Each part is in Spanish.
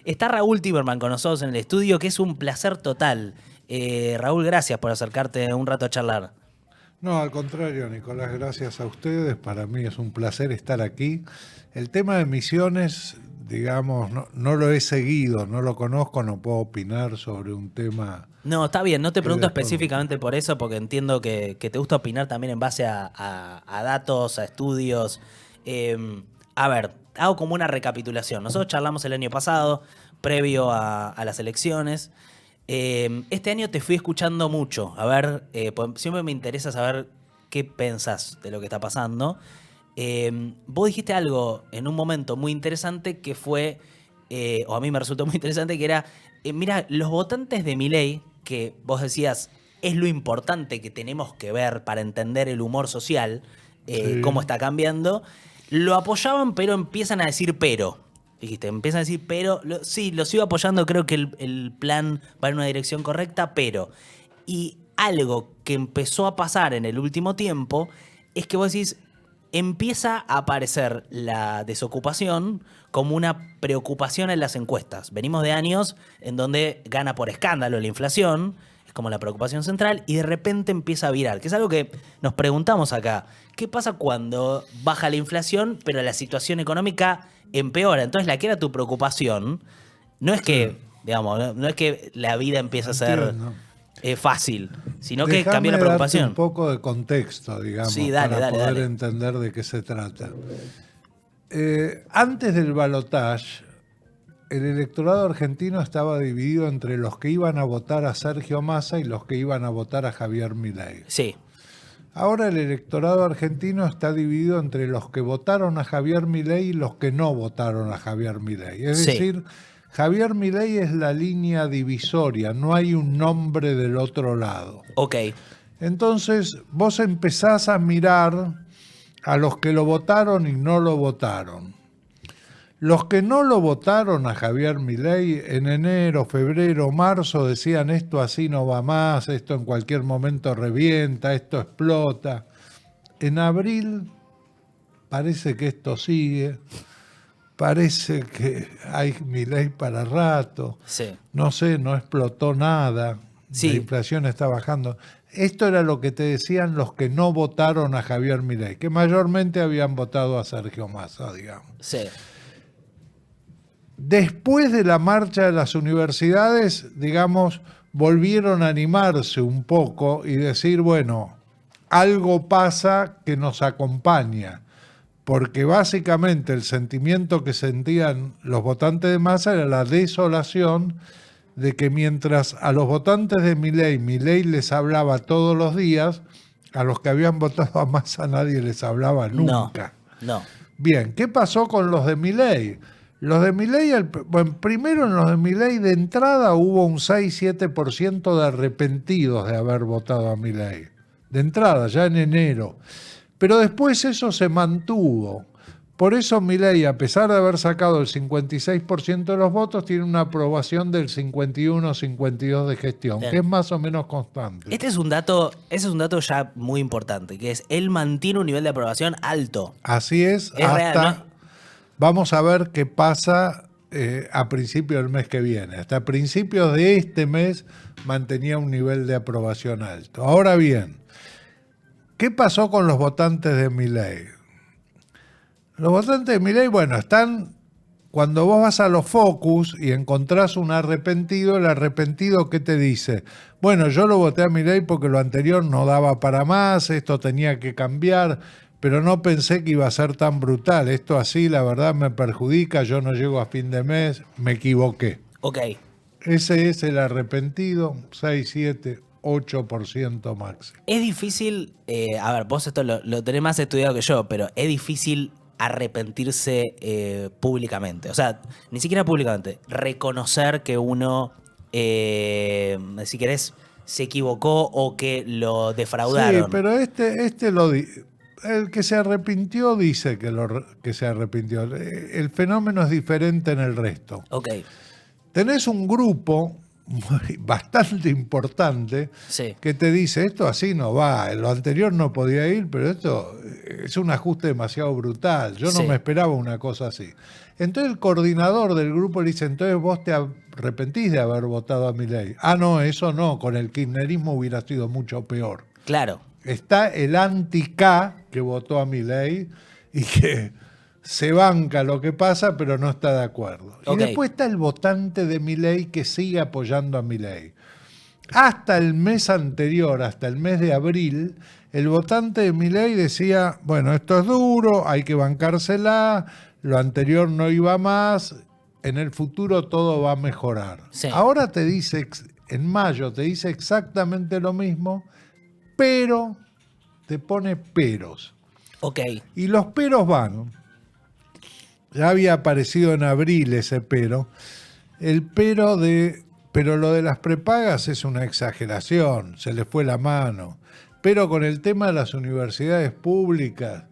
Está Raúl Tiberman con nosotros en el estudio, que es un placer total. Raúl, gracias por acercarte un rato a charlar. No, al contrario, Nicolás, gracias a ustedes. Para mí es un placer estar aquí. El tema de Misiones, digamos, no lo he seguido, no lo conozco, no puedo opinar sobre un tema No, está bien, no te que pregunto desconozco. específicamente por eso, porque entiendo que te gusta opinar también en base a datos, a estudios. A ver, hago como una recapitulación. Nosotros charlamos el año pasado, previo a las elecciones. Este año te fui escuchando mucho. A ver, pues siempre me interesa saber qué pensás de lo que está pasando. Vos dijiste algo en un momento muy interesante que fue, o a mí me resultó muy interesante, que era, mira, los votantes de Milei, que vos decías, es lo importante que tenemos que ver para entender el humor social, cómo Sí, está cambiando, lo apoyaban, pero empiezan a decir pero. Dijiste, empiezan a decir, pero sí, lo sigo apoyando, creo que el plan va en una dirección correcta, pero. Y algo que empezó a pasar en el último tiempo es que vos decís, empieza a aparecer la desocupación como una preocupación en las encuestas. Venimos de años en donde gana por escándalo la inflación, es como la preocupación central, y de repente empieza a virar, que es algo que nos preguntamos acá. ¿Qué pasa cuando baja la inflación, pero la situación económica empeora? Entonces, la que era tu preocupación, no es sí, que, digamos, no es que la vida empieza a ser entiendo. fácil, sino que cambió la Déjame darte un preocupación. poco de contexto, Sí, digamos, dale, para dale, poder dale. entender de qué se trata. Antes del balotaje, el electorado argentino estaba dividido entre los que iban a votar a Sergio Massa y los que iban a votar a Javier Milei. Sí, Ahora el electorado argentino está dividido entre los que votaron a Javier Milei y los que no votaron a Javier Milei. Es sí, decir, Javier Milei es la línea divisoria, no hay un nombre del otro lado. ok. Entonces vos empezás a mirar a los que lo votaron y no lo votaron. Los que no lo votaron a Javier Milei en enero, febrero, marzo decían esto así no va más, esto en cualquier momento revienta, esto explota. En abril parece que esto sigue, parece que hay Milei para rato, Sí. no sé, no explotó nada, la Sí, inflación está bajando. Esto era lo que te decían los que no votaron a Javier Milei, que mayormente habían votado a Sergio Massa, digamos. sí. Después de la marcha de las universidades, digamos, volvieron a animarse un poco y decir, bueno, algo pasa que nos acompaña, porque básicamente el sentimiento que sentían los votantes de Massa era la desolación de que mientras a los votantes de Milei les hablaba todos los días, a los que habían votado a Massa nadie les hablaba No, nunca. no. Bien, ¿qué pasó con los de Milei? Los de Milei, bueno, primero en los de Milei de entrada hubo un 6-7% de arrepentidos de haber votado a Milei. De entrada, ya en enero. Pero después eso se mantuvo. Por eso Milei, a pesar de haber sacado el 56% de los votos, tiene una aprobación del 51-52% de gestión, que Bien. es más o menos constante. Ese es un dato ya muy importante, que es, él mantiene un nivel de aprobación alto. Así es, Es real, ¿no? vamos a ver qué pasa a principios del mes que viene. Hasta principios de este mes mantenía un nivel de aprobación alto. Ahora bien, ¿qué pasó con los votantes de Milei? Los votantes de Milei, bueno, están, cuando vos vas a los focus y encontrás un arrepentido, el arrepentido, ¿qué te dice? Bueno, yo lo voté a Milei porque lo anterior no daba para más, esto tenía que cambiar, pero no pensé que iba a ser tan brutal. Esto así, la verdad, me perjudica, yo no llego a fin de mes, me equivoqué. Ok. Ese es el arrepentido, 6, 7, 8% máximo. Es difícil, a ver, vos esto lo tenés más estudiado que yo, pero es difícil arrepentirse públicamente. O sea, ni siquiera públicamente. Reconocer que uno, si querés, se equivocó o que lo Sí, defraudaron. pero el que se arrepintió dice que se arrepintió. El fenómeno es diferente en el resto. Ok. Tenés un grupo bastante importante Sí. que te dice, esto así no va, lo anterior no podía ir, pero esto es un ajuste demasiado brutal, yo no Sí. me esperaba una cosa así. Entonces el coordinador del grupo le dice, entonces vos te arrepentís de haber votado a Milei. Ah, no, eso no, con el kirchnerismo hubiera sido mucho peor. Claro. Está el anti-K que votó a Milei y que se banca lo que pasa, pero no está de acuerdo. Ok. Y después está el votante de Milei que sigue apoyando a Milei. Hasta el mes anterior, hasta el mes de abril, el votante de Milei decía, bueno, esto es duro, hay que bancársela, lo anterior no iba más, en el futuro todo va a mejorar. Sí. Ahora te dice, en mayo, te dice exactamente lo mismo, pero te pone peros. Ok. Y los peros van. Ya había aparecido en abril ese pero. El pero de... Pero lo de las prepagas es una exageración, se le fue la mano. Pero con el tema de las universidades públicas,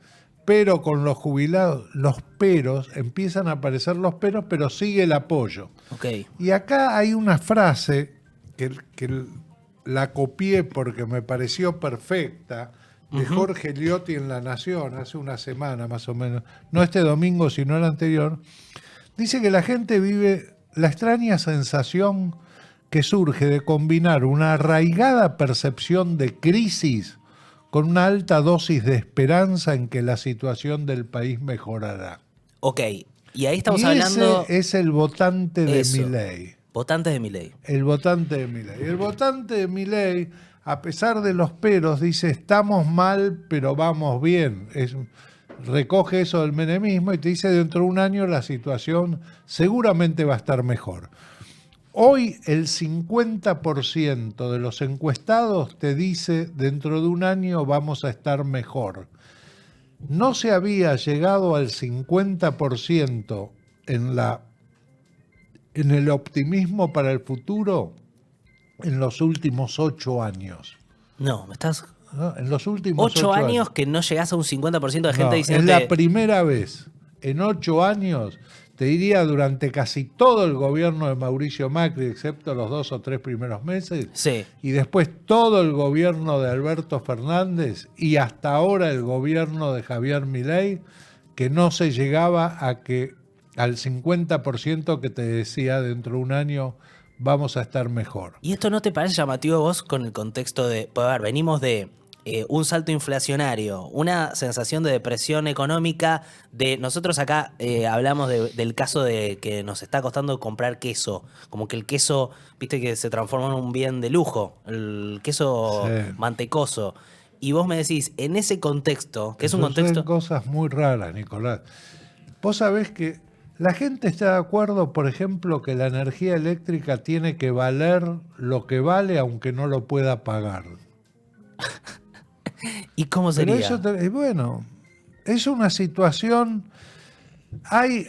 pero con los jubilados, los peros, empiezan a aparecer los peros, pero sigue el apoyo. Ok. Y acá hay una frase que la copié porque me pareció perfecta, de Jorge Liotti en La Nación, hace una semana más o menos, no este domingo, sino el anterior. Dice que la gente vive la extraña sensación que surge de combinar una arraigada percepción de crisis con una alta dosis de esperanza en que la situación del país mejorará. Ok. Y ahí estamos Y hablando... ese es el votante de Eso. Milei. Votantes de Milei. El votante de Milei. El votante de Milei, a pesar de los peros, dice, estamos mal, pero vamos bien. Recoge eso del menemismo y te dice, dentro de un año la situación seguramente va a estar mejor. Hoy el 50% de los encuestados te dice, dentro de un año vamos a estar mejor. No se había llegado al 50% en el optimismo para el futuro en los últimos 8 años. No, me estás... ¿No? En los últimos 8 años que no llegás a un 50% de gente No, diciendo... es la primera vez en 8 años, te diría durante casi todo el gobierno de Mauricio Macri, excepto los 2 o 3 primeros meses, Sí. y después todo el gobierno de Alberto Fernández y hasta ahora el gobierno de Javier Milei, que no se llegaba al 50% que te decía dentro de un año vamos a estar mejor. ¿Y esto no te parece llamativo a vos con el contexto de... Pues a ver, venimos de un salto inflacionario, una sensación de depresión económica, de nosotros acá hablamos del caso de que nos está costando comprar queso, como que el queso, viste que se transforma en un bien de lujo, el queso Sí. mantecoso. Y vos me decís, en ese contexto, que es un Suceden contexto... cosas muy raras, Nicolás. Vos sabés que la gente está de acuerdo, por ejemplo, que la energía eléctrica tiene que valer lo que vale aunque no lo pueda pagar. ¿Y cómo Pero sería? eso, bueno, es una situación... Hay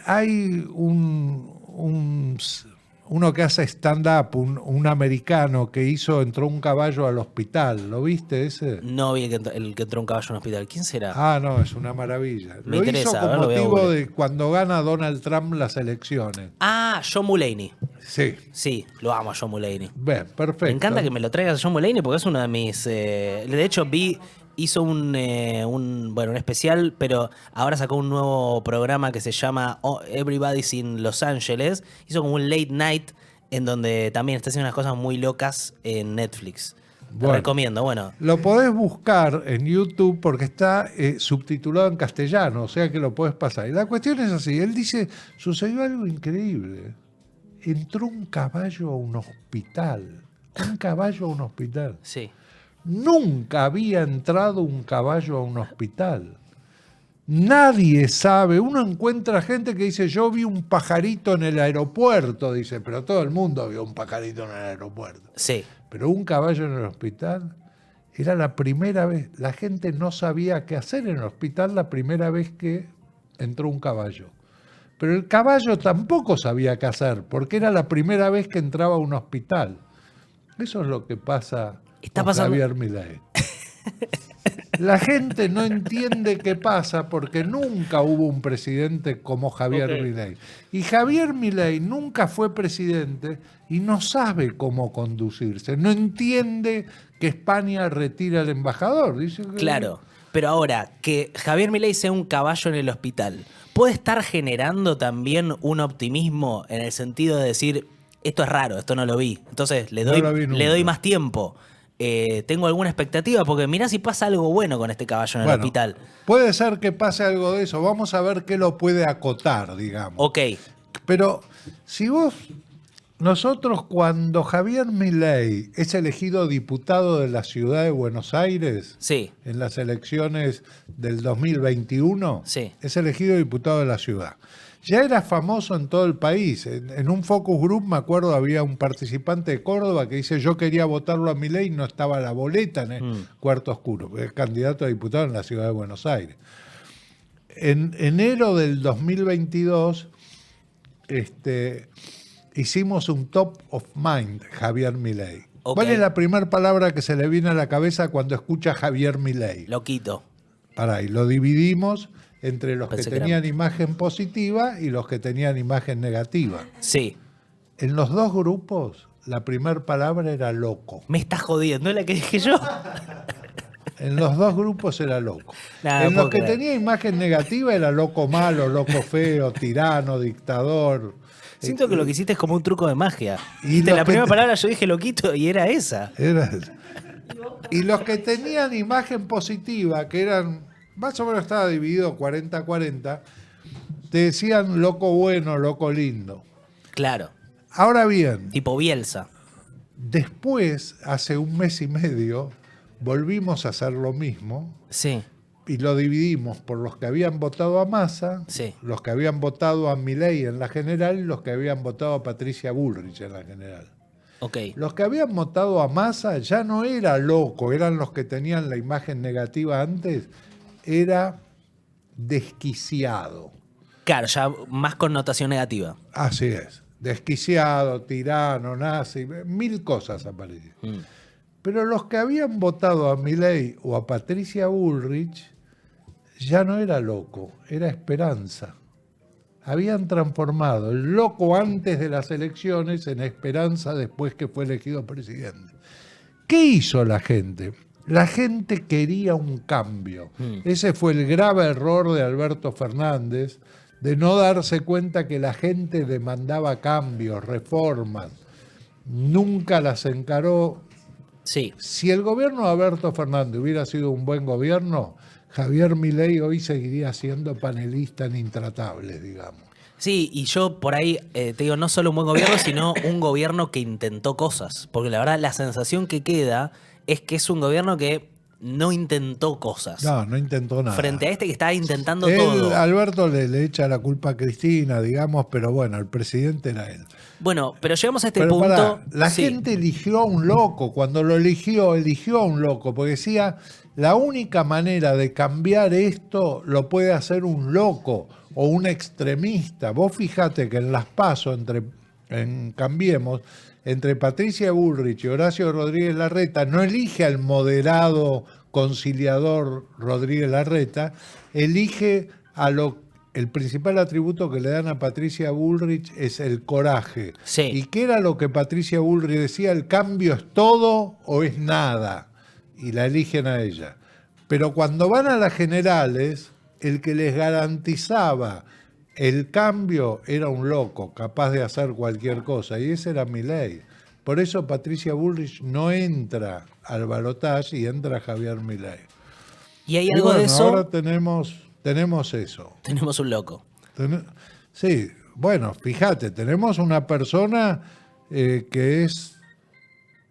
uno que hace stand-up, un americano que entró un caballo al hospital. ¿Lo viste ese? No vi el que entró un caballo en un hospital. ¿Quién será? Ah, no, es una maravilla. Me Lo interesa, hizo a con ver, lo voy a motivo googlear. de cuando gana Donald Trump las elecciones. Ah, John Mulaney. Sí, Sí, lo amo a John Mulaney. bien, perfecto. Me encanta que me lo traigas a John Mulaney porque es uno de mis... de hecho, hizo un especial, pero ahora sacó un nuevo programa que se llama Everybody's in Los Angeles. Hizo como un late night en donde también está haciendo unas cosas muy locas en Netflix. Te Bueno. recomiendo, bueno. Lo podés buscar en YouTube porque está subtitulado en castellano, o sea que lo podés pasar. Y la cuestión es así, él dice, sucedió algo increíble. Entró un caballo a un hospital. Un caballo a un hospital. Sí. Nunca había entrado un caballo a un hospital. Nadie sabe. Uno encuentra gente que dice, yo vi un pajarito en el aeropuerto, dice, pero todo el mundo vio un pajarito en el aeropuerto. Sí. Pero un caballo en el hospital era la primera vez. La gente no sabía qué hacer en el hospital la primera vez que entró un caballo. Pero el caballo tampoco sabía qué hacer, porque era la primera vez que entraba a un hospital. Eso es lo que pasa Está con pasando- Javier Milei. La gente no entiende qué pasa porque nunca hubo un presidente como Javier Milei. Y Javier Milei nunca fue presidente y no sabe cómo conducirse. No entiende que España retira al embajador. Dice que... Claro, pero ahora, que Javier Milei sea un caballo en el hospital, ¿puede estar generando también un optimismo en el sentido de decir, esto es raro, esto no lo vi, entonces le No doy, lo vi le doy nunca. más tiempo? Tengo alguna expectativa, porque mirá si pasa algo bueno con este caballo en el Bueno, hospital. puede ser que pase algo de eso. Vamos a ver qué lo puede acotar, digamos. Ok, Pero si vos, nosotros cuando Javier Milei es elegido diputado de la ciudad de Buenos Aires, sí, en las elecciones del 2021, Sí. es elegido diputado de la ciudad. Ya era famoso en todo el país. En un focus group, me acuerdo, había un participante de Córdoba que dice, yo quería votarlo a Milei y no estaba la boleta en el cuarto oscuro, porque es candidato a diputado en la ciudad de Buenos Aires. En enero del 2022, hicimos un top of mind, Javier Milei. Ok. ¿Cuál es la primera palabra que se le viene a la cabeza cuando escucha Javier Milei? lo quito. Pará, y lo dividimos entre los Pensé que que era tenían mucho. imagen positiva y los que tenían imagen negativa. Sí, En los dos grupos, la primera palabra era loco. me está jodiendo, ¿es la que dije yo? En los dos grupos era loco. Nah, no En puedo los que creer. tenía imagen negativa era loco malo, loco feo, tirano, dictador. Siento que lo que hiciste es como un truco de magia. Y Dijiste lo la que primera te- palabra, yo dije lo quito y era esa. Era- Y los que tenían imagen positiva, que eran, más o menos estaba dividido 40-40, te decían loco bueno, loco lindo. Claro, Ahora bien, tipo Bielsa. después, hace un mes y medio, volvimos a hacer lo mismo Sí, y lo dividimos por los que habían votado a Massa, Sí. los que habían votado a Milei en la general y los que habían votado a Patricia Bullrich en la general. ok. Los que habían votado a Massa ya no era loco, eran los que tenían la imagen negativa antes, era desquiciado. Claro, ya más connotación negativa. Así es, desquiciado, tirano, nazi, mil cosas aparecían. Mm. Pero los que habían votado a Milei o a Patricia Bullrich ya no era loco, era esperanza. Habían transformado el loco antes de las elecciones en esperanza después que fue elegido presidente. ¿Qué hizo la gente? La gente quería un cambio. Ese fue el grave error de Alberto Fernández, de no darse cuenta que la gente demandaba cambios, reformas. Nunca las encaró. Sí, Si el gobierno de Alberto Fernández hubiera sido un buen gobierno, Javier Milei hoy seguiría siendo panelista en Intratables, digamos. sí, y yo por ahí te digo, no solo un buen gobierno, sino un gobierno que intentó cosas. Porque la verdad, la sensación que queda es que es un gobierno que no intentó cosas. No, no intentó nada. Frente a este que estaba intentando Él, todo. Alberto le echa la culpa a Cristina, digamos, pero bueno, el presidente era él. Bueno, pero llegamos a este Pero punto. pará, la sí, gente eligió a un loco. Cuando lo eligió a un loco, porque decía, la única manera de cambiar esto lo puede hacer un loco o un extremista. Vos fijate que en las PASO, en Cambiemos, entre Patricia Bullrich y Horacio Rodríguez Larreta, no elige al moderado conciliador Rodríguez Larreta, elige el principal atributo que le dan a Patricia Bullrich es el coraje. Sí. ¿Y qué era lo que Patricia Bullrich decía? ¿El cambio es todo o es nada? Y la eligen a ella. Pero cuando van a las generales, el que les garantizaba el cambio era un loco, capaz de hacer cualquier cosa, y ese era Milei. Por eso Patricia Bullrich no entra al balotaje y entra Javier Milei. Y hay Y algo bueno, de eso. ahora tenemos eso. Tenemos un loco. Sí, bueno, fíjate, tenemos una persona que es,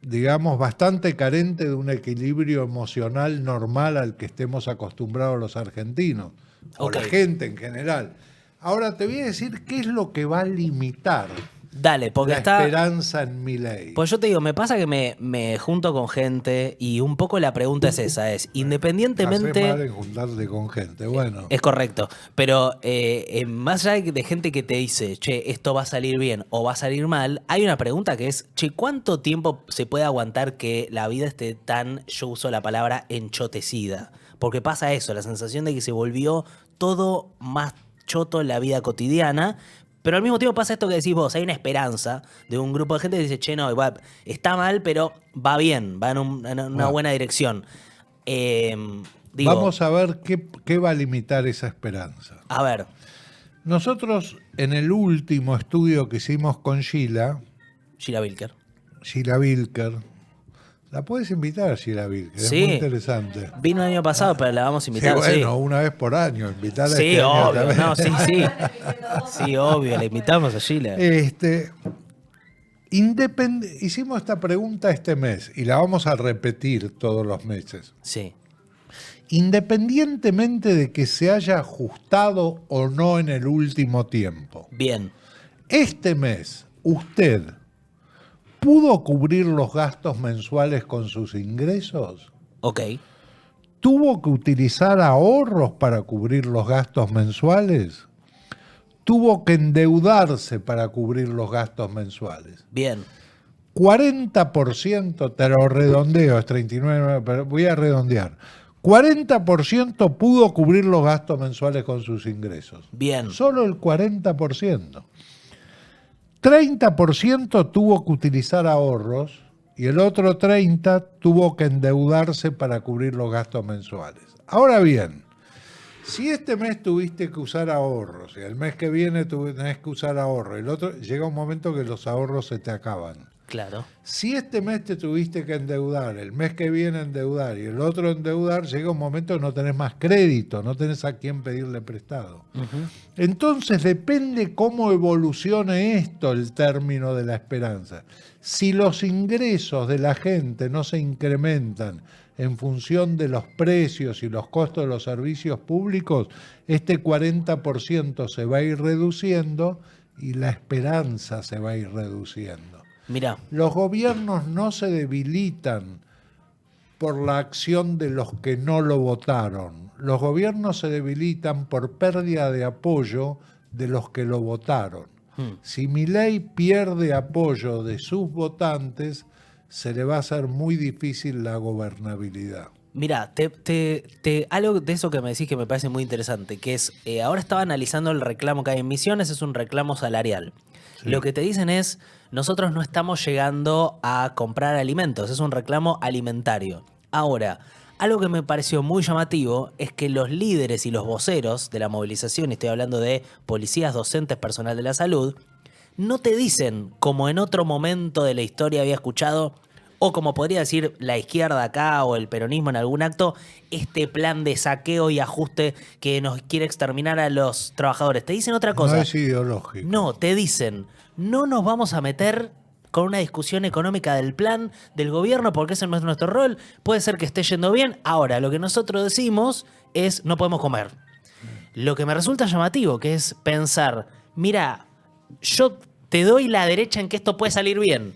digamos, bastante carente de un equilibrio emocional normal al que estemos acostumbrados los argentinos, o Ok. la gente en general. Ahora te voy a decir qué es lo que va a limitar Dale, porque la está. esperanza en Milei. Pues yo te digo, me pasa que me junto con gente y un poco la pregunta es esa, es Hace mal independientemente. en juntarte con gente, bueno. Es correcto, pero más allá de gente que te dice, che, esto va a salir bien o va a salir mal, hay una pregunta que es, che, ¿cuánto tiempo se puede aguantar que la vida esté tan, yo uso la palabra, enchotecida? porque pasa eso, la sensación de que se volvió todo más choto en la vida cotidiana, pero al mismo tiempo pasa esto que decís vos, hay una esperanza de un grupo de gente que dice, che, no, igual, está mal, pero va bien, va en una buena dirección. Digo, Vamos a ver qué va a limitar esa esperanza. a ver, Nosotros, en el último estudio que hicimos con Sheila Wilker. Wilker, la puedes invitar, Sheila Wilker, Sí. es muy interesante. Vino el año pasado, pero la vamos a Sí, invitar. bueno, una vez por año, invitarla Sí, este año obvio, también. no, sí. Sí, obvio, la invitamos a Sheila. Hicimos esta pregunta este mes y la vamos a repetir todos los meses. Sí, Independientemente de que se haya ajustado o no en el último tiempo, bien. este mes, ¿usted pudo cubrir los gastos mensuales con sus ingresos? Ok, ¿Tuvo que utilizar ahorros para cubrir los gastos mensuales? ¿Tuvo que endeudarse para cubrir los gastos mensuales? bien. 40%, te lo redondeo, es 39, pero voy a redondear. 40% pudo cubrir los gastos mensuales con sus ingresos. Bien. Solo el 40%. 30% tuvo que utilizar ahorros y el otro 30% tuvo que endeudarse para cubrir los gastos mensuales. Ahora bien, si este mes tuviste que usar ahorros y el mes que viene tenés que usar ahorros, el otro, llega un momento que los ahorros se te acaban. Claro. Si este mes te tuviste que endeudar, el mes que viene endeudar y el otro endeudar, llega un momento que no tenés más crédito, no tenés a quién pedirle prestado. Entonces depende cómo evolucione esto, el término de la esperanza. Si los ingresos de la gente no se incrementan en función de los precios y los costos de los servicios públicos, este 40% se va a ir reduciendo y la esperanza se va a ir reduciendo. Mirá, Los gobiernos no se debilitan por la acción de los que no lo votaron. Los gobiernos se debilitan por pérdida de apoyo de los que lo votaron. Si Milei pierde apoyo de sus votantes, se le va a hacer muy difícil la gobernabilidad. mirá, algo de eso que me decís que me parece muy interesante, que es, ahora estaba analizando el reclamo que hay en Misiones, es un reclamo salarial. Sí. Lo que te dicen es, nosotros no estamos llegando a comprar alimentos, es un reclamo alimentario. Ahora, algo que me pareció muy llamativo es que los líderes y los voceros de la movilización, y estoy hablando de policías, docentes, personal de la salud, no te dicen, como en otro momento de la historia había escuchado, o como podría decir la izquierda acá o el peronismo en algún acto, este plan de saqueo y ajuste que nos quiere exterminar a los trabajadores. Te dicen otra cosa. No es ideológico. No, te dicen, no nos vamos a meter con una discusión económica del plan del gobierno porque ese no es nuestro rol. Puede ser que esté yendo bien. Ahora, lo que nosotros decimos es no podemos comer. Lo que me resulta llamativo, que es pensar, mira, yo te doy la derecha en que esto puede salir bien,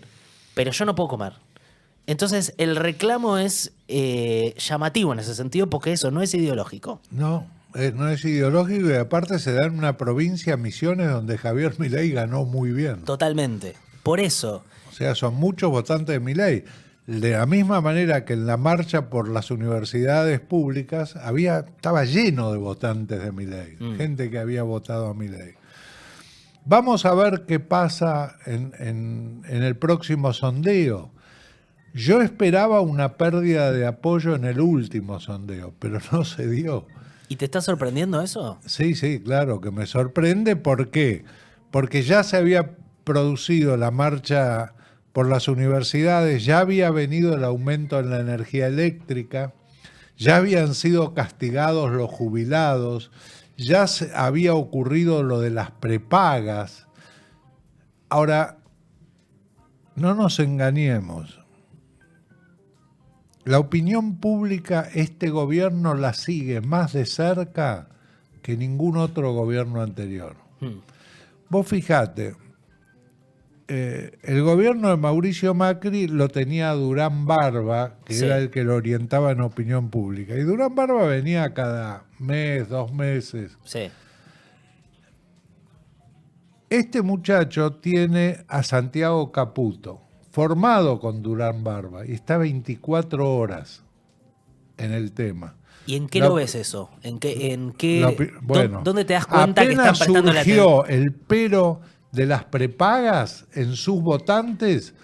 pero yo no puedo comer. Entonces, el reclamo es llamativo en ese sentido porque eso no es ideológico. No es ideológico y aparte se da en una provincia, Misiones, donde Javier Milei ganó muy bien. Totalmente. Por eso. O sea, son muchos votantes de Milei. De la misma manera que en la marcha por las universidades públicas estaba lleno de votantes de Milei, gente que había votado a Milei. Vamos a ver qué pasa en el próximo sondeo. Yo esperaba una pérdida de apoyo en el último sondeo, pero no se dio. ¿Y te está sorprendiendo eso? Sí, claro que me sorprende. ¿Por qué? Porque ya se había producido la marcha por las universidades, ya había venido el aumento en la energía eléctrica, ya habían sido castigados los jubilados, ya había ocurrido lo de las prepagas. Ahora, no nos engañemos. La opinión pública, este gobierno la sigue más de cerca que ningún otro gobierno anterior. Vos fijate, el gobierno de Mauricio Macri lo tenía Durán Barba, que Sí. era el que lo orientaba en opinión pública. Y Durán Barba venía cada mes, 2 meses. Sí. Este muchacho tiene a Santiago Caputo, formado con Durán Barba, y está 24 horas en el tema. ¿Y en qué Lo- lo ves eso? Bueno, ¿Dónde te das cuenta que están apenas prestando la atención? surgió el pero de las prepagas en sus votantes,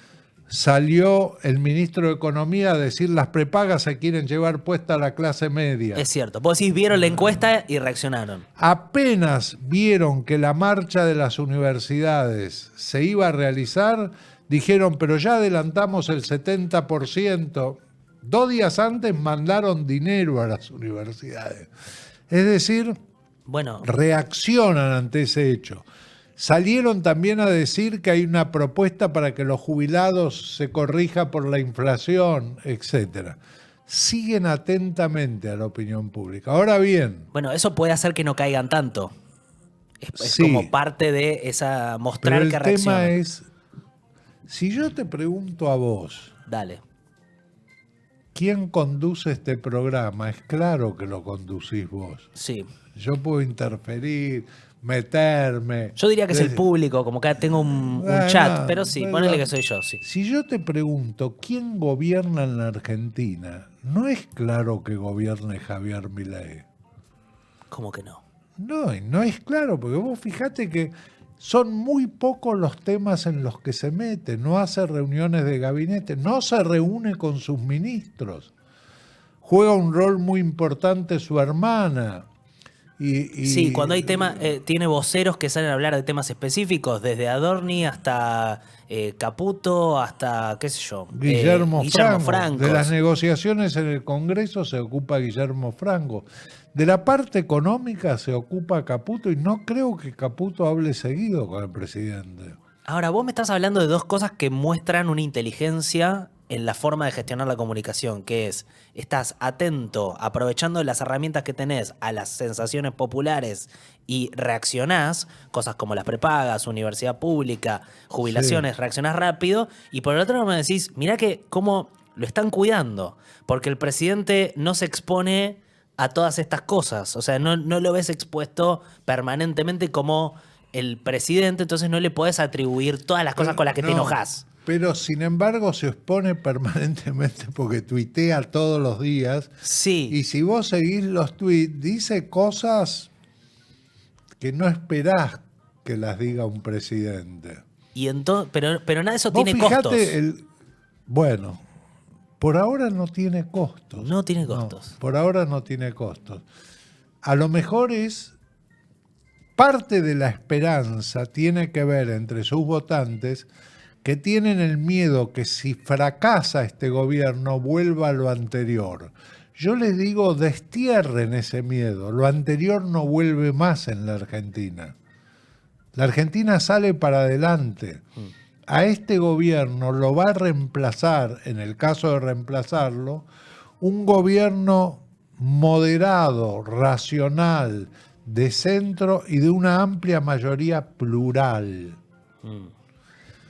salió el ministro de Economía a decir las prepagas se quieren llevar puesta a la clase media. Es cierto. Vos decís, vieron la encuesta y reaccionaron. Apenas vieron que la marcha de las universidades se iba a realizar, dijeron, pero ya adelantamos el 70%. 2 días antes mandaron dinero a las universidades. Es decir, Bueno, reaccionan ante ese hecho. Salieron también a decir que hay una propuesta para que los jubilados se corrija por la inflación, etcétera. Siguen atentamente a la opinión pública. Ahora bien, bueno, eso puede hacer que no caigan tanto. Es sí, como parte de esa pero mostrar el que tema reaccionan. es, si yo te pregunto a vos, Dale. ¿quién conduce este programa? Es claro que lo conducís vos. Sí. Yo puedo interferir, meterme. Yo diría que es el público, como que tengo un Ah, chat, no, pero sí, pero- ponele que soy yo, sí. Si yo te pregunto quién gobierna en la Argentina, no es claro que gobierne Javier Milei. ¿Cómo que no? No, y no es claro, porque vos fijate que son muy pocos los temas en los que se mete, no hace reuniones de gabinete, no se reúne con sus ministros. Juega un rol muy importante su hermana. Sí, cuando hay temas, tiene voceros que salen a hablar de temas específicos, desde Adorni hasta Caputo, hasta, qué sé yo, Guillermo Franco. Francos. De las negociaciones en el Congreso se ocupa Guillermo Franco. De la parte económica se ocupa Caputo y no creo que Caputo hable seguido con el presidente. Ahora, vos me estás hablando de dos cosas que muestran una inteligencia en la forma de gestionar la comunicación, que es, estás atento, aprovechando las herramientas que tenés a las sensaciones populares y reaccionás, cosas como las prepagas, universidad pública, jubilaciones, reaccionás rápido, y por el otro lado me decís, mirá que cómo lo están cuidando, porque el presidente no se expone a todas estas cosas, o sea, no lo ves expuesto permanentemente como el presidente, entonces no le podés atribuir todas las cosas con las que te No, enojás. Pero sin embargo se expone permanentemente porque tuitea todos los días. Sí. Y si vos seguís los tweets, dice cosas que no esperás que las diga un presidente. Y pero nada de eso Vos tiene fijate costos. Bueno, por ahora no tiene costos. No tiene costos. Por ahora no tiene costos. A lo mejor es parte de la esperanza tiene que ver entre sus votantes que tienen el miedo que si fracasa este gobierno vuelva a lo anterior. Yo les digo, destierren ese miedo. Lo anterior no vuelve más en la Argentina. La Argentina sale para adelante. A este gobierno lo va a reemplazar, en el caso de reemplazarlo, un gobierno moderado, racional, de centro y de una amplia mayoría plural.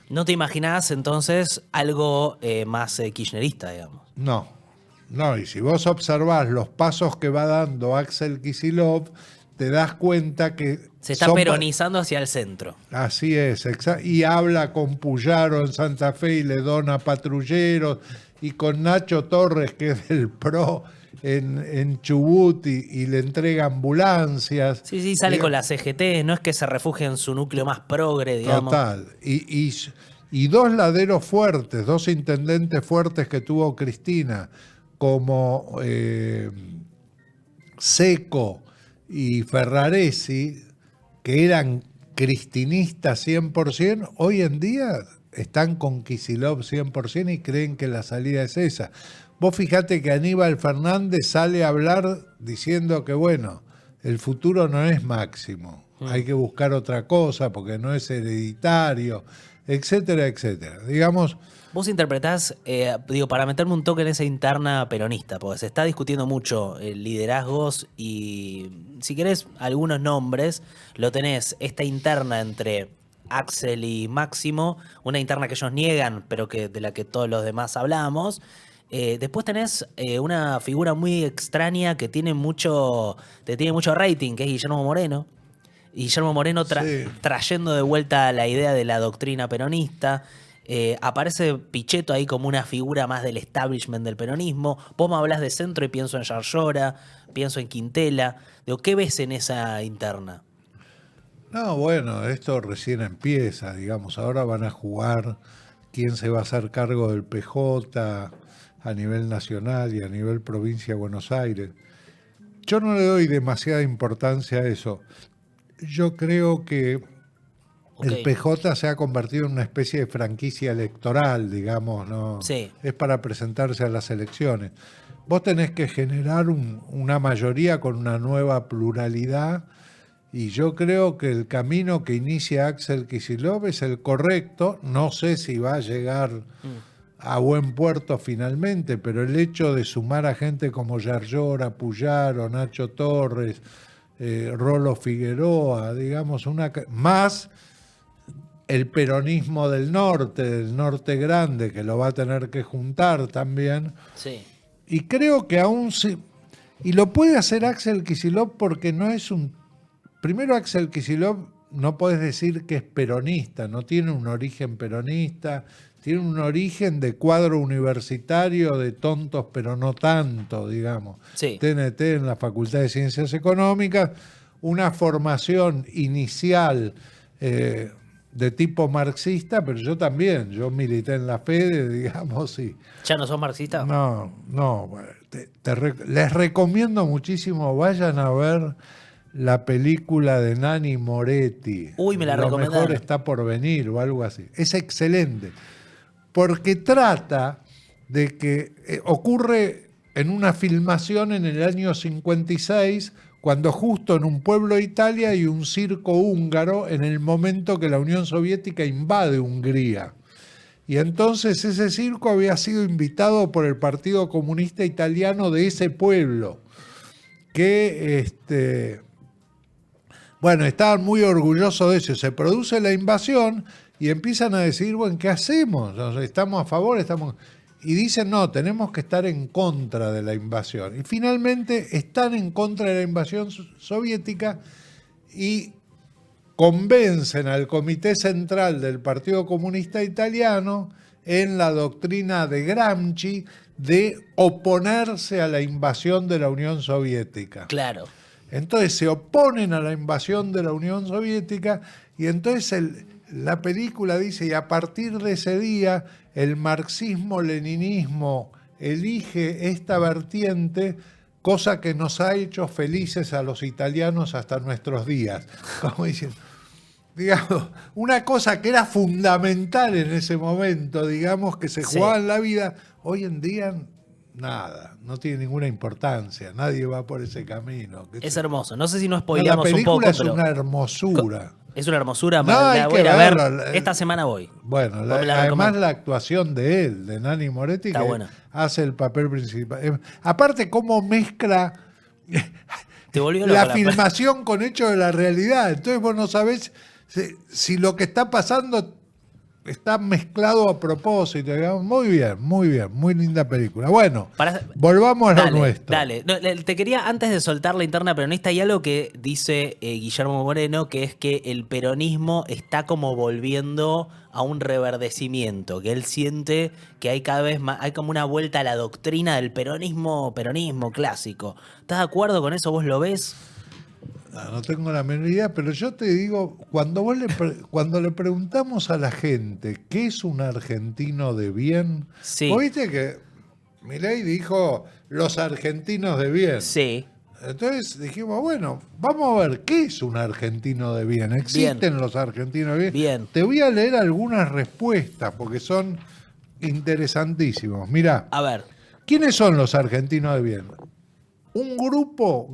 ¿No te imaginás entonces algo más kirchnerista, digamos? No, y si vos observás los pasos que va dando Axel Kicillof, te das cuenta que... Se está peronizando hacia el centro. Así es, y habla con Puyaro en Santa Fe y le dona patrulleros, y con Nacho Torres, que es del PRO, en Chubut, y le entrega ambulancias. Sí, sale con la CGT, no es que se refugie en su núcleo más progre, digamos. Total. Y dos laderos fuertes, dos intendentes fuertes que tuvo Cristina, como Seco y Ferraresi, que eran cristinistas 100%, hoy en día están con Kicillof 100% y creen que la salida es esa. Vos fijate que Aníbal Fernández sale a hablar diciendo que, bueno, el futuro no es Máximo, hay que buscar otra cosa porque no es hereditario, etcétera, etcétera. Digamos... Vos interpretás, para meterme un toque en esa interna peronista, porque se está discutiendo mucho liderazgos y, si querés, algunos nombres. Lo tenés, esta interna entre Axel y Máximo, una interna que ellos niegan, pero de la que todos los demás hablamos. Después tenés una figura muy extraña que tiene mucho rating, que es Guillermo Moreno. Y Guillermo Moreno trayendo de vuelta la idea de la doctrina peronista. Aparece Pichetto ahí como una figura más del establishment del peronismo. Vos me hablás de centro y pienso en Yarlora, pienso en Quintela. Digo, ¿qué ves en esa interna? No, bueno, esto recién empieza, digamos. Ahora van a jugar quién se va a hacer cargo del PJ a nivel nacional y a nivel provincia de Buenos Aires. Yo no le doy demasiada importancia a eso. Yo creo que Ok, el PJ se ha convertido en una especie de franquicia electoral, digamos, ¿no? sí, Es para presentarse a las elecciones. Vos tenés que generar una mayoría con una nueva pluralidad y yo creo que el camino que inicia Axel Kicillof es el correcto. No sé si va a llegar a buen puerto finalmente, pero el hecho de sumar a gente como Yarlora, Puyaro, Nacho Torres, Rolo Figueroa, digamos, más el peronismo del norte grande, que lo va a tener que juntar también. sí, Y creo que aún sí. Y lo puede hacer Axel Kicillof porque no es un. Primero, Axel Kicillof no podés decir que es peronista, no tiene un origen peronista, tiene un origen de cuadro universitario de tontos, pero no tanto, digamos. sí. TNT en la Facultad de Ciencias Económicas, una formación inicial de tipo marxista, pero yo también, yo milité en la FEDE, digamos, y ¿Ya no sos marxista? no, bueno, les recomiendo muchísimo, vayan a ver la película de Nanni Moretti. Uy, me la Lo mejor recomendaron. está por venir o algo así. Es excelente, porque trata de que ocurre en una filmación en el año 56, cuando justo en un pueblo de Italia hay un circo húngaro en el momento que la Unión Soviética invade Hungría. Y entonces ese circo había sido invitado por el Partido Comunista Italiano de ese pueblo, que bueno, estaban muy orgullosos de eso. Se produce la invasión y empiezan a decir, bueno, ¿qué hacemos? O sea, ¿estamos a favor? Y dicen, no, tenemos que estar en contra de la invasión. Y finalmente están en contra de la invasión soviética y convencen al Comité Central del Partido Comunista Italiano en la doctrina de Gramsci de oponerse a la invasión de la Unión Soviética. Claro. Entonces se oponen a la invasión de la Unión Soviética y entonces la película dice, y a partir de ese día el marxismo-leninismo elige esta vertiente, cosa que nos ha hecho felices a los italianos hasta nuestros días. Como dicen, digamos, una cosa que era fundamental en ese momento, digamos, que se jugaba en la vida, hoy en día nada, no tiene ninguna importancia, nadie va por ese camino. Es hermoso. No sé si no La spoileamos un película poco, es pero una hermosura. es una hermosura. No, hay La voy a que ir a ver. verlo. Esta semana voy. Bueno, Vos me la además recomendás. la actuación de él, de Nanni Moretti, Está que buena. hace el papel principal. Aparte, cómo mezcla Te volvió loco la la filmación con hechos de la realidad. Entonces vos no sabés si lo que está pasando está mezclado a propósito. Digamos. Muy linda película. Bueno, volvamos a lo nuestro. Dale. No, te quería, antes de soltar la interna peronista, hay algo que dice Guillermo Moreno, que es que el peronismo está como volviendo a un reverdecimiento, que él siente que hay cada vez más, hay como una vuelta a la doctrina del peronismo clásico. ¿Estás de acuerdo con eso? ¿Vos lo ves? No tengo la menor idea, pero yo te digo, cuando le preguntamos a la gente qué es un argentino de bien, Sí. vos viste que Milei dijo los argentinos de bien. Sí. Entonces dijimos, bueno, vamos a ver qué es un argentino de bien. ¿Existen los argentinos de bien? Bien. Te voy a leer algunas respuestas porque son interesantísimos. Mirá, A ver. ¿quiénes son los argentinos de bien? Un grupo,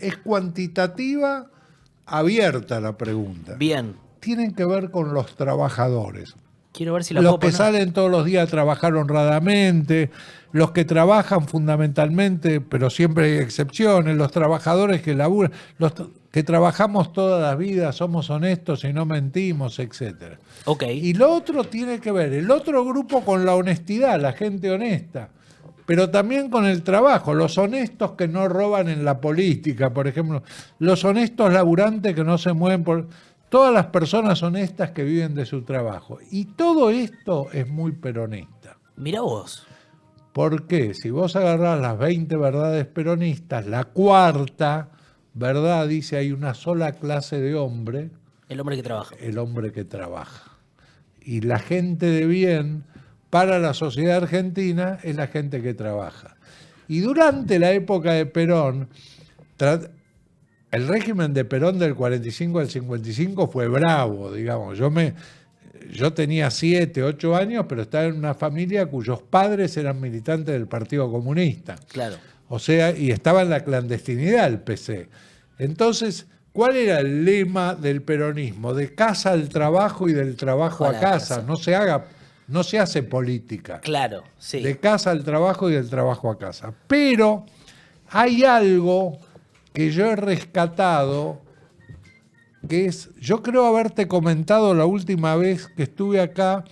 es cuantitativa, abierta la pregunta. Bien. Tienen que ver con los trabajadores. Quiero ver si la Los puedo que poner. salen todos los días a trabajar honradamente, los que trabajan fundamentalmente, pero siempre hay excepciones, los trabajadores que laburan, los que trabajamos toda la vida, somos honestos y no mentimos, etc. Ok. Y lo otro tiene que ver, el otro grupo con la honestidad, la gente honesta, pero también con el trabajo, los honestos que no roban en la política, por ejemplo, los honestos laburantes que no se mueven por... todas las personas honestas que viven de su trabajo. Y todo esto es muy peronista. Mirá vos. ¿Por qué? Si vos agarrás las 20 verdades peronistas, la cuarta verdad dice hay una sola clase de hombre, El hombre que trabaja. el hombre que trabaja. Y la gente de bien para la sociedad argentina es la gente que trabaja. Y durante la época de Perón, el régimen de Perón del 45 al 55 fue bravo, digamos. Yo tenía 7, 8 años, pero estaba en una familia cuyos padres eran militantes del Partido Comunista. Claro. O sea, y estaba en la clandestinidad el PC. Entonces, ¿cuál era el lema del peronismo? De casa al trabajo y del trabajo a casa. No se hace política. Claro, sí. De casa al trabajo y del trabajo a casa. Pero hay algo que yo he rescatado, que es, yo creo haberte comentado la última vez que estuve acá,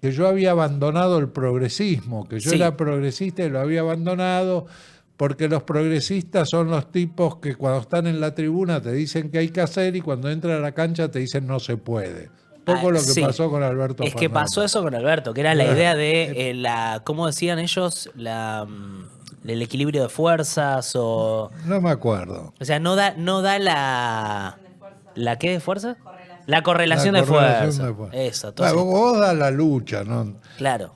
que yo había abandonado el progresismo, que yo Sí. era progresista y lo había abandonado, porque los progresistas son los tipos que cuando están en la tribuna te dicen que hay que hacer y cuando entran a la cancha te dicen no se puede. Poco lo que Sí. pasó con Alberto Es que Fernández. pasó eso con Alberto, que era la idea de ¿cómo decían ellos? El equilibrio de fuerzas o No me acuerdo. sea, no da ¿la qué de fuerza? La correlación La de correlación fuerza. de fuerza. Eso, entonces, Bueno, vos das la lucha, ¿no? claro.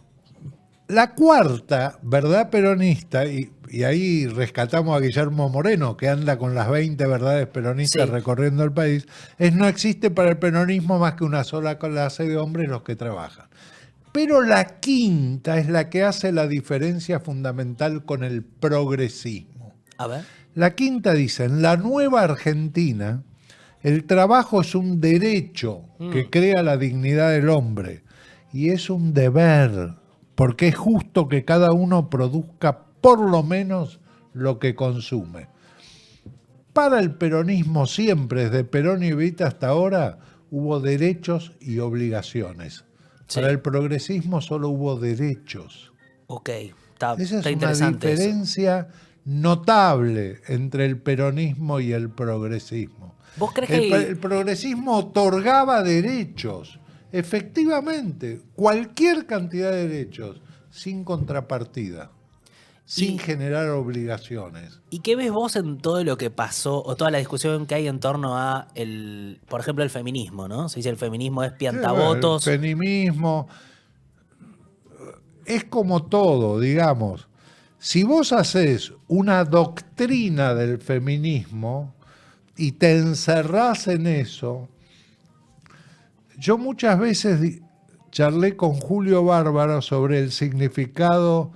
La cuarta verdad peronista, y ahí rescatamos a Guillermo Moreno, que anda con las 20 verdades peronistas Sí. recorriendo el país, es no existe para el peronismo más que una sola clase de hombres, los que trabajan. Pero la quinta es la que hace la diferencia fundamental con el progresismo. A ver. La quinta dice, en la nueva Argentina, el trabajo es un derecho que crea la dignidad del hombre y es un deber, porque es justo que cada uno produzca por lo menos lo que consume. Para el peronismo siempre, desde Perón y Evita hasta ahora, hubo derechos y obligaciones. Sí. Para el progresismo solo hubo derechos. Ok, está Esa es una interesante eso. diferencia notable entre el peronismo y el progresismo. ¿Vos crees El que progresismo otorgaba derechos, efectivamente, cualquier cantidad de derechos, sin contrapartida, sin generar obligaciones. ¿Y qué ves vos en todo lo que pasó o toda la discusión que hay en torno a por ejemplo, el feminismo, ¿no? Se dice el feminismo es piantavotos. El feminismo es como todo, digamos. Si vos haces una doctrina del feminismo y te encerrás en eso, yo muchas veces charlé con Julio Bárbaro sobre el significado.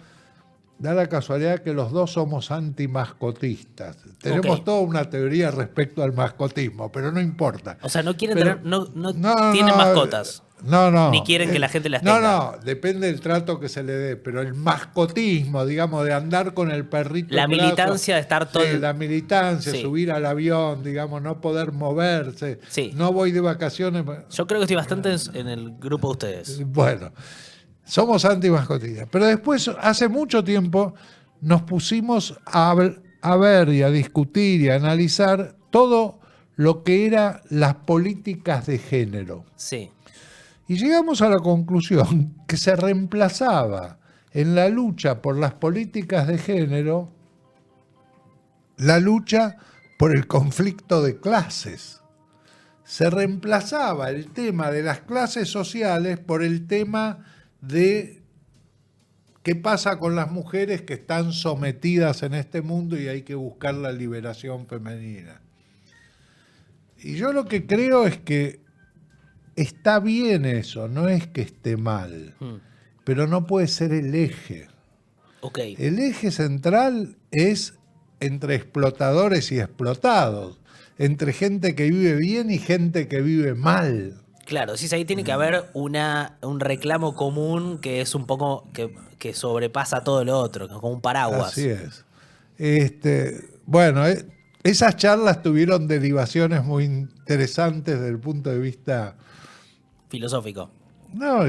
Da la casualidad que los dos somos antimascotistas. Tenemos Ok. toda una teoría respecto al mascotismo, pero no importa. O sea, no quieren Pero- tener, no tienen mascotas. No. Ni quieren que la gente las No, tenga. no, depende del trato que se le dé, pero el mascotismo, digamos, de andar con el perrito. La en brazos, militancia de estar todo sí, la militancia, Sí. subir al avión, digamos, no poder moverse. Sí. No voy de vacaciones. Yo creo que estoy bastante en el grupo de ustedes. Bueno, somos antimascotistas. Pero después, hace mucho tiempo, nos pusimos a ver y a discutir y a analizar todo lo que eran las políticas de género. Sí. Y llegamos a la conclusión que se reemplazaba en la lucha por las políticas de género la lucha por el conflicto de clases. Se reemplazaba el tema de las clases sociales por el tema de qué pasa con las mujeres que están sometidas en este mundo y hay que buscar la liberación femenina. Y yo lo que creo es que está bien eso, no es que esté mal, pero no puede ser el eje. Ok. El eje central es entre explotadores y explotados, entre gente que vive bien y gente que vive mal. Claro, sí, ahí tiene que haber un reclamo común que es un poco que sobrepasa todo lo otro, como un paraguas. Así es. Bueno, esas charlas tuvieron derivaciones muy interesantes desde el punto de vista, Filosófico. no,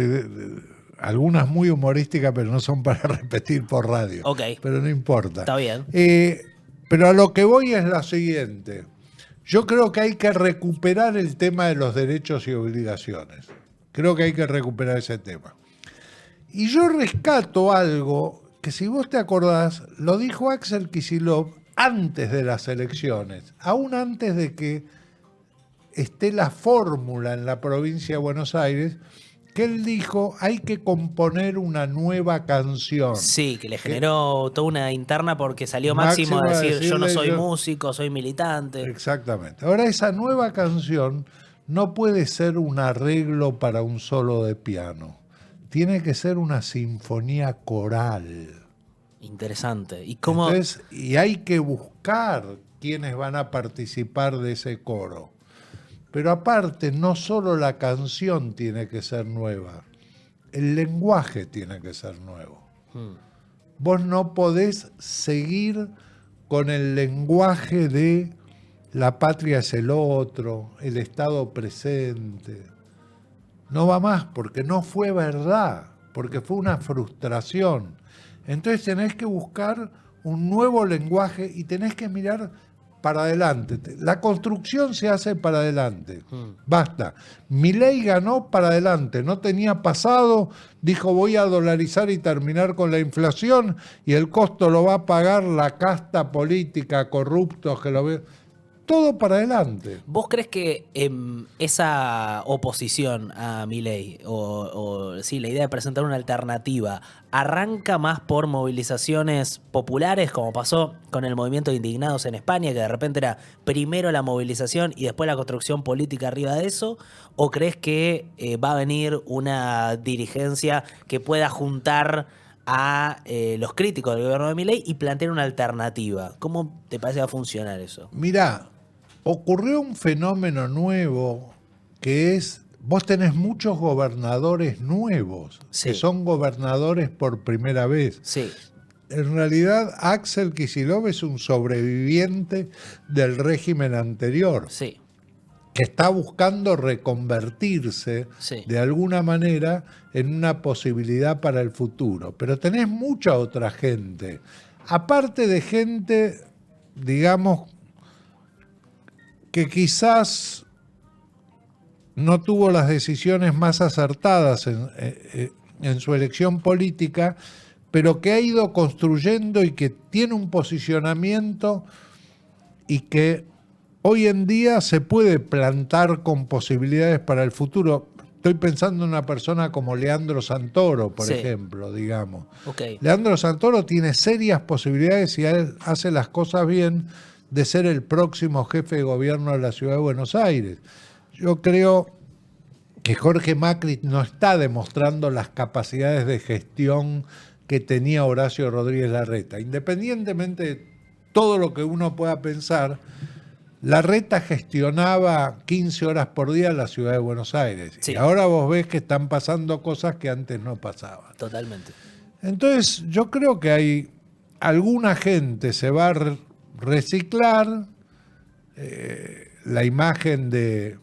algunas muy humorísticas, pero no son para repetir por radio. Ok. Pero no importa. Está bien. Pero a lo que voy es lo siguiente. Yo creo que hay que recuperar el tema de los derechos y obligaciones. Creo que hay que recuperar ese tema. Y yo rescato algo que, si vos te acordás, lo dijo Axel Kicillof antes de las elecciones, aún antes de que esté la fórmula en la provincia de Buenos Aires, que él dijo, hay que componer una nueva canción. Sí, que le generó toda una interna porque salió Máximo a decir, yo no soy músico, soy militante. Exactamente. Ahora, esa nueva canción no puede ser un arreglo para un solo de piano. Tiene que ser una sinfonía coral. Interesante. ¿Y cómo? Entonces, y hay que buscar quiénes van a participar de ese coro. Pero aparte, no solo la canción tiene que ser nueva, el lenguaje tiene que ser nuevo. Vos no podés seguir con el lenguaje de la patria es el otro, el estado presente. No va más, porque no fue verdad, porque fue una frustración. Entonces tenés que buscar un nuevo lenguaje y tenés que mirar para adelante. La construcción se hace para adelante. Basta. Milei ganó para adelante. No tenía pasado. Dijo, voy a dolarizar y terminar con la inflación, y el costo lo va a pagar la casta política, corruptos que lo ven. Todo para adelante. ¿Vos crees que esa oposición a Milei, o sí, la idea de presentar una alternativa, arranca más por movilizaciones populares, como pasó con el movimiento de indignados en España, que de repente era primero la movilización y después la construcción política arriba de eso? ¿O crees que va a venir una dirigencia que pueda juntar a los críticos del gobierno de Milei y plantear una alternativa? ¿Cómo te parece que va a funcionar eso? Mirá, ocurrió un fenómeno nuevo que es, vos tenés muchos gobernadores nuevos, Sí. que son gobernadores por primera vez. Sí. En realidad, Axel Kicillof es un sobreviviente del régimen anterior, Sí. que está buscando reconvertirse Sí. de alguna manera en una posibilidad para el futuro. Pero tenés mucha otra gente, aparte de gente, digamos, que quizás no tuvo las decisiones más acertadas en su elección política, pero que ha ido construyendo y que tiene un posicionamiento y que hoy en día se puede plantar con posibilidades para el futuro. Estoy pensando en una persona como Leandro Santoro, por Sí. ejemplo, digamos. Ok. Leandro Santoro tiene serias posibilidades, si hace las cosas bien, de ser el próximo jefe de gobierno de la ciudad de Buenos Aires. Yo creo que Jorge Macri no está demostrando las capacidades de gestión que tenía Horacio Rodríguez Larreta. Independientemente de todo lo que uno pueda pensar, Larreta gestionaba 15 horas por día la ciudad de Buenos Aires. Sí. Y ahora vos ves que están pasando cosas que antes no pasaban. Totalmente. Entonces, yo creo que hay alguna gente se va a reciclar. La imagen de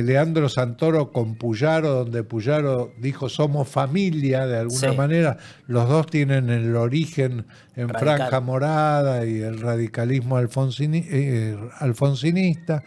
Leandro Santoro con Puyaro, donde Puyaro dijo somos familia de alguna Sí. manera. Los dos tienen el origen en Radical. Franja Morada y el radicalismo alfonsinista.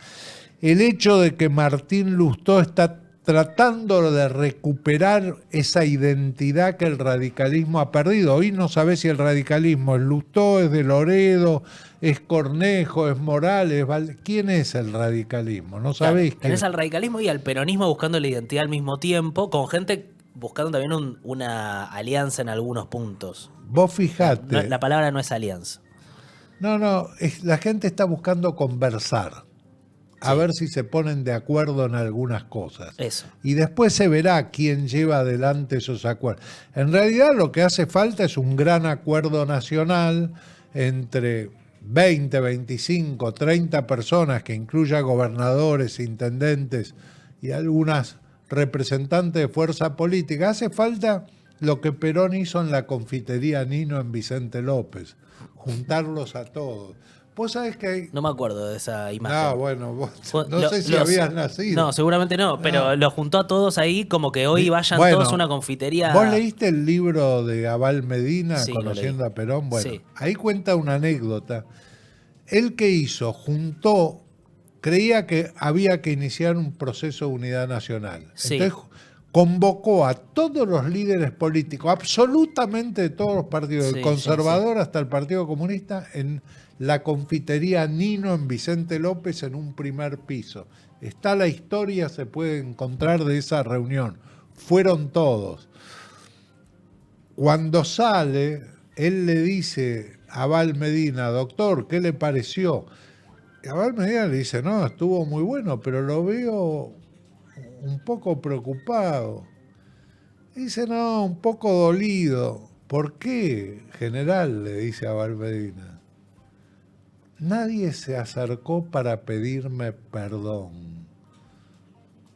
El hecho de que Martín Lustó está tratando de recuperar esa identidad que el radicalismo ha perdido. Hoy no sabés si el radicalismo es Lustó, es de Loredo, es Cornejo, es Morales. ¿Quién es el radicalismo? No sabés quién. Tenés al radicalismo y al peronismo buscando la identidad al mismo tiempo, con gente buscando también una alianza en algunos puntos. Vos fijate. La palabra no es alianza. No, la gente está buscando conversar. A Sí. ver si se ponen de acuerdo en algunas cosas. Eso. Y después se verá quién lleva adelante esos acuerdos. En realidad lo que hace falta es un gran acuerdo nacional entre 20, 25, 30 personas, que incluya gobernadores, intendentes y algunas representantes de fuerza política. Hace falta lo que Perón hizo en la confitería Nino en Vicente López, juntarlos a todos. Vos sabés que hay... No me acuerdo de esa imagen. No, bueno, no sé si Los- habías nacido. No, seguramente no, pero No. lo juntó a todos ahí como que hoy vayan Bueno, todos a una confitería. ¿Vos leíste el libro de Abal Medina, Sí, lo Conociendo leí. a Perón? Bueno, Sí. ahí cuenta una anécdota. Él, que hizo, juntó creía que había que iniciar un proceso de unidad nacional. Sí. Entonces convocó a todos los líderes políticos, absolutamente de todos los partidos, Sí, del conservador sí, hasta el Partido Comunista, en la confitería Nino en Vicente López en un primer piso. Está la historia, se puede encontrar de esa reunión. Fueron todos. Cuando sale, él le dice a Val Medina, doctor, ¿qué le pareció? Y a Val Medina le dice, no, estuvo muy bueno, pero lo veo un poco preocupado. Dice, no, un poco dolido. ¿Por qué, general? Le dice a Val Medina. Nadie se acercó para pedirme perdón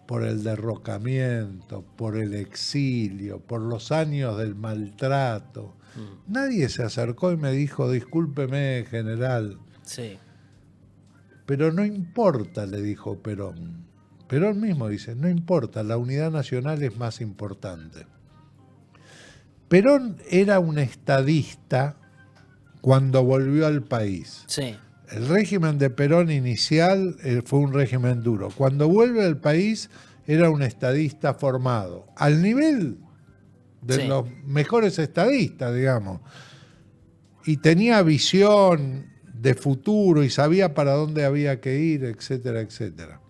por el derrocamiento, por el exilio, por los años del maltrato. Nadie se acercó y me dijo, discúlpeme, general. Sí. Pero no importa, le dijo Perón. Perón mismo dice, no importa, la unidad nacional es más importante. Perón era un estadista cuando volvió al país. Sí. El régimen de Perón inicial fue un régimen duro. Cuando vuelve al país era un estadista formado, al nivel de los mejores estadistas, digamos. Y tenía visión de futuro y sabía para dónde había que ir, etcétera, etcétera.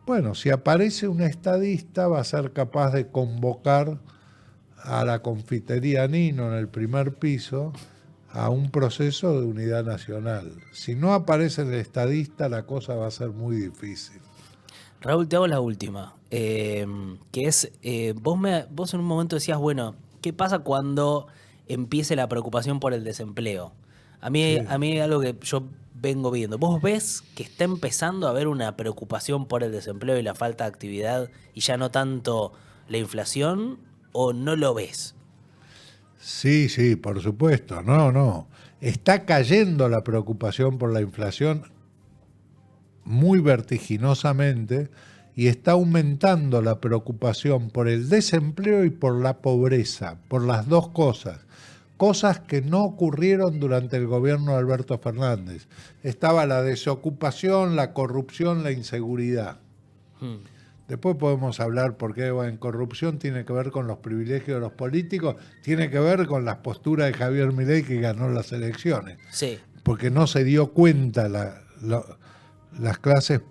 Bueno, si aparece un estadista va a ser capaz de convocar a la confitería Nino en el primer piso a un proceso de unidad nacional. Si no aparece el estadista, la cosa va a ser muy difícil. Raúl, te hago la última, que es, vos en un momento decías, bueno, ¿qué pasa cuando empiece la preocupación por el desempleo? A mí algo que yo vengo viendo, ¿vos ves que está empezando a haber una preocupación por el desempleo y la falta de actividad y ya no tanto la inflación, o no lo ves? Sí, sí, por supuesto. No. Está cayendo la preocupación por la inflación muy vertiginosamente y está aumentando la preocupación por el desempleo y por la pobreza, por las dos cosas. Cosas que no ocurrieron durante el gobierno de Alberto Fernández. Estaba la desocupación, la corrupción, la inseguridad. Después podemos hablar porque en corrupción tiene que ver con los privilegios de los políticos, tiene que ver con las posturas de Javier Milei que ganó las elecciones. Sí. Porque no se dio cuenta las clases,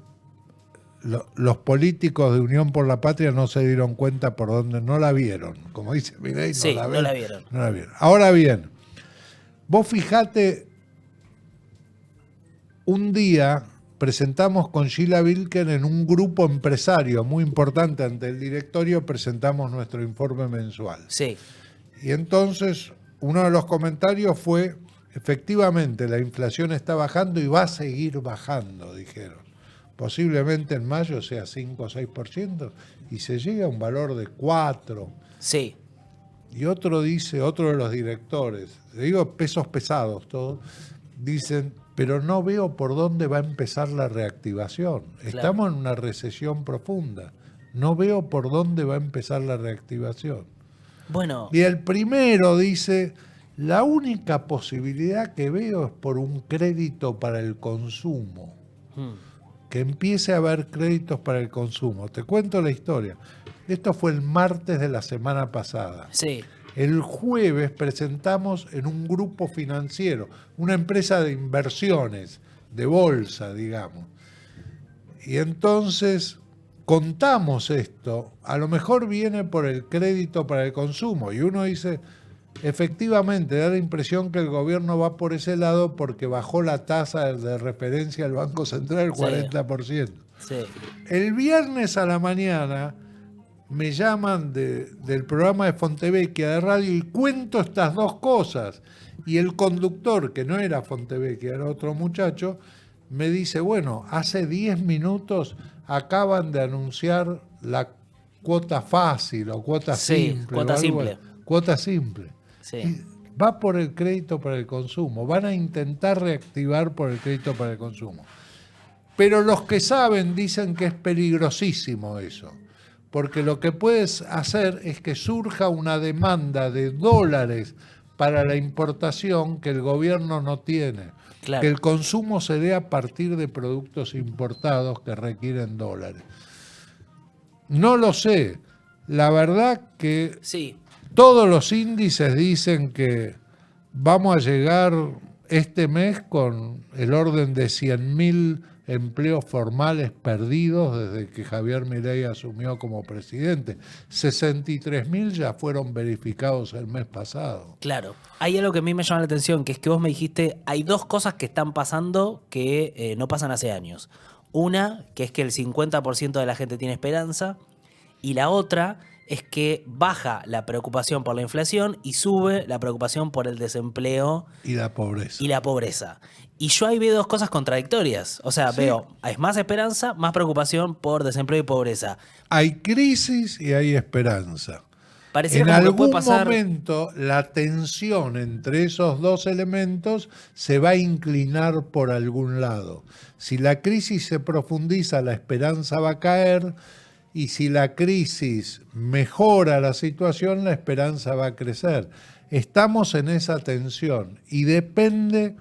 los políticos de Unión por la Patria no se dieron cuenta por dónde, no la vieron. Como dice Milei, Sí, no no la vieron. No la vieron. Ahora bien, vos fijate, un día presentamos con Sheila Wilken en un grupo empresario muy importante ante el directorio, presentamos nuestro informe mensual. Sí. Y entonces uno de los comentarios fue, efectivamente la inflación está bajando y va a seguir bajando, dijeron. Posiblemente en mayo sea 5 o 6% y se llega a un valor de 4%. Sí. Y otro dice, otro de los directores, le digo pesos pesados todos, dicen, pero no veo por dónde va a empezar la reactivación. Claro. Estamos en una recesión profunda. No veo por dónde va a empezar la reactivación. Bueno. Y el primero dice, la única posibilidad que veo es por un crédito para el consumo. Que empiece a haber créditos para el consumo. Te cuento la historia. Esto fue el martes de la semana pasada. Sí. El jueves presentamos en un grupo financiero, una empresa de inversiones, de bolsa, digamos. Y entonces contamos esto, a lo mejor viene por el crédito para el consumo. Y uno dice, efectivamente, da la impresión que el gobierno va por ese lado porque bajó la tasa de referencia del Banco Central el 40%. Sí. El viernes a la mañana me llaman del programa de Fontevecchia de radio y cuento estas dos cosas. Y el conductor, que no era Fontevecchia, era otro muchacho, me dice, bueno, hace 10 minutos acaban de anunciar la cuota fácil o cuota simple. Cuota simple. Cuota simple. Sí. Y va por el crédito para el consumo. Van a intentar reactivar por el crédito para el consumo. Pero los que saben dicen que es peligrosísimo eso. Porque lo que puedes hacer es que surja una demanda de dólares para la importación que el gobierno no tiene. Claro. Que el consumo se dé a partir de productos importados que requieren dólares. No lo sé. La verdad que Sí. todos los índices dicen que vamos a llegar este mes con el orden de 100.000 empleos formales perdidos desde que Javier Milei asumió como presidente. 63.000 ya fueron verificados el mes pasado. Claro, hay algo que a mí me llama la atención, que es que vos me dijiste, hay dos cosas que están pasando que no pasan hace años. Una, que es que el 50% de la gente tiene esperanza, y la otra es que baja la preocupación por la inflación y sube la preocupación por el desempleo Y la pobreza. y la pobreza. Y yo ahí veo dos cosas contradictorias. O sea, Sí. veo, es más esperanza, más preocupación por desempleo y pobreza. Hay crisis y hay esperanza. Pareciera En como que algún puede pasar... momento la tensión entre esos dos elementos se va a inclinar por algún lado. Si la crisis se profundiza, la esperanza va a caer, y si la crisis mejora la situación, la esperanza va a crecer. Estamos en esa tensión y depende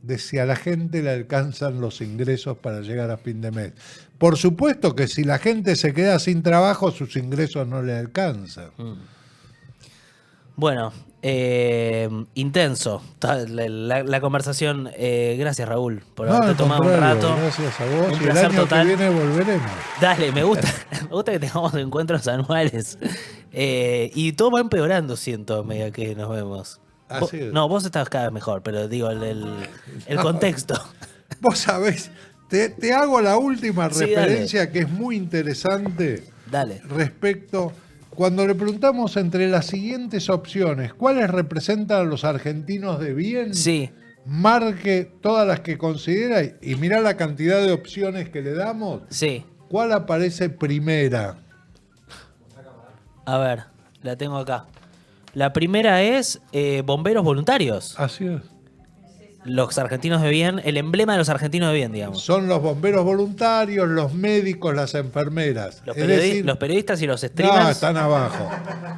de si a la gente le alcanzan los ingresos para llegar a fin de mes. Por supuesto que si la gente se queda sin trabajo, sus ingresos no le alcanzan. Bueno, intenso la conversación. Gracias, Raúl, por No, haberte al tomado un contrario, rato. gracias a vos. Un Y el placer año total. que viene volveremos. Dale, me gusta que tengamos encuentros anuales. Y todo va empeorando, siento, a medida que nos vemos. Así es. No, vos estás cada vez mejor, pero digo, el contexto. Vos sabés, te hago la última Sí, referencia que es muy interesante Dale. respecto, cuando le preguntamos entre las siguientes opciones, ¿cuáles representan a los argentinos de bien? Sí. Marque todas las que considera y mirá la cantidad de opciones que le damos. Sí. ¿Cuál aparece primera? A ver, la tengo acá. La primera es bomberos voluntarios. Así es. Los argentinos de bien, el emblema de los argentinos de bien, digamos. Son los bomberos voluntarios, los médicos, las enfermeras. Los, Es decir, los periodistas y los streamers. no, están abajo.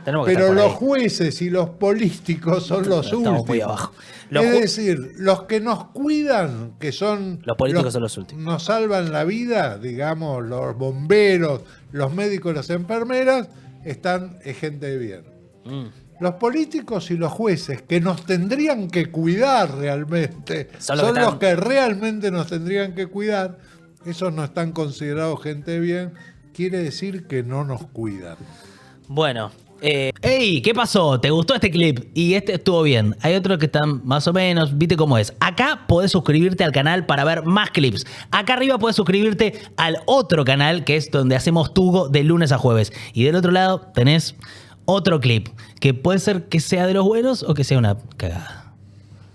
Tenemos que Pero estar por los ahí. jueces y los políticos son los Estamos últimos. muy abajo. Es decir, los que nos cuidan, que son... Los políticos son los últimos. Nos salvan la vida, digamos, los bomberos, los médicos y las enfermeras, es gente de bien. Los políticos y los jueces, que nos tendrían que cuidar realmente, Son son los que los están- que realmente nos tendrían que cuidar, esos no están considerados gente de bien, quiere decir que no nos cuidan. Bueno. ¡Ey! ¿Qué pasó? ¿Te gustó este clip? Y este estuvo bien. Hay otros que están más o menos. ¿Viste cómo es? Acá podés suscribirte al canal para ver más clips. Acá arriba podés suscribirte al otro canal, que es donde hacemos Tugo de lunes a jueves. Y del otro lado tenés otro clip, que puede ser que sea de los buenos o que sea una cagada.